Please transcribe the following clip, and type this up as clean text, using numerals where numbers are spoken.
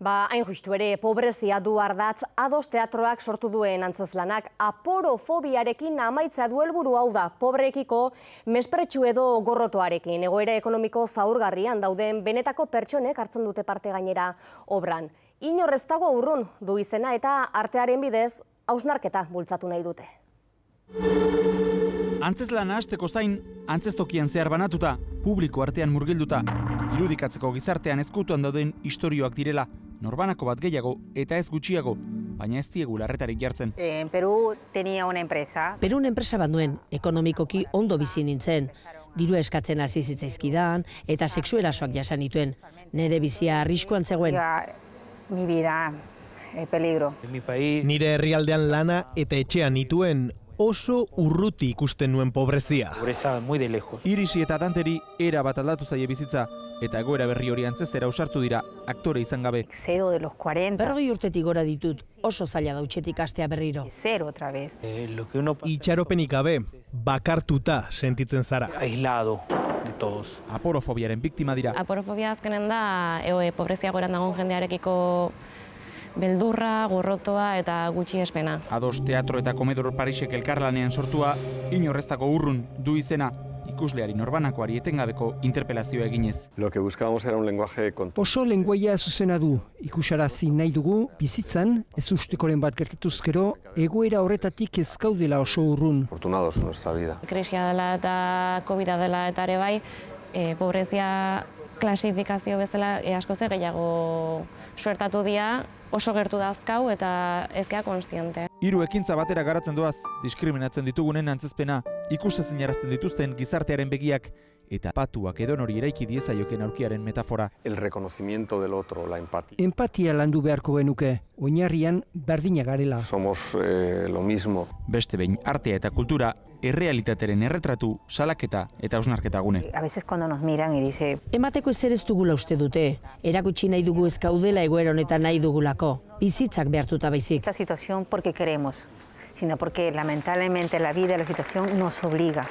Hain justu ere, pobrezia du ardatz, Ados Teatroak sortu duen antzezlanak aporofobiarekin amaitzea du helburu. Hau da, pobreekiko mespretxu edo gorrotoarekin. Egoera ekonomiko zaurgarrian dauden benetako pertsonek hartzen dute parte gainera obran. Inor ez dago urrun du izena eta artearen bidez hausnarketa bultzatu nahi dute. Antzezlana hasteko zain, antzestokian zehar banatuta, publiko artean murgilduta, irudikatzeko gizartean ezkutuan dauden istorioak direla, norbanako bat gehiago eta ez gutxiago, baina ez diegu larretarik jartzen. En Perú tenía una empresa. Perun enpresa bat nuen, ekonomikoki ondo bizi nintzen. Diru eskatzen hasi zitzaizkidan eta sexu erasoak jasan nituen. Nere bizia arriskuan zegoen. Mi vida peligro. Nire herrialdean lana eta etxean nituen oso urruti ikusten nuen pobrezia. Irisi eta Danteri era bat aldatu zaie bizitza, eta egoera berri hori antzestera ausartu dira aktore izan gabe. Excedo de los 40. 40 urtetik gora ditut, oso zaila da utxetik astea berriro. Cero otra vez. Itxaropenik gabe, bakartuta sentitzen zara. Aislado de todos. Aporofobiaren biktima dira. Aporofobia azkenen da, pobrezia goran dagoen jendearekiko beldurra, gorrotoa eta gutxi espena. Ados Teatro eta Komedor Parisek elkarlanean sortua, inorreztako urrun du izena, ikusleari norbanakoari etengabeko interpelazioa eginez. Lo que buscábamos era un lenguaje oso lenguaia zuzena du. Ikusarazi nahi dugu, bizitzan, ez ustekoren bat gertatuzkero, egoera horretatik ez gaudela oso urrun. afortunados en nuestra vida. Krisia dela eta COVID-a dela eta ere bai, pobrezia klasifikazio bezala askoz gehiago suertatu dira, oso gertu dazkau eta ez gea konstiente. 3 ekintza batera garatzen doaz, diskriminatzen ditugunen antzezpena, ikusezinarazten dituzten gizartearen begiak, eta patuak edonori eraiki diezaioken aurkiaren metafora. El reconocimiento del otro, la empatía. Empatia landu beharko genuke, oinarrian berdina garela. Somos lo mismo. Beste behin, artea eta kultura, errealitateren erretratu, salaketa eta hausnarketa gune. A veces cuando nos miran y dice... Emateko ezer ez dugula uste dute, erakutsi nahi dugu ez gaudela egoera honetan nahi dugulako, bizitzak behartuta baizik. Esta situación porque queremos, sino porque lamentablemente la vida, la situación nos obliga.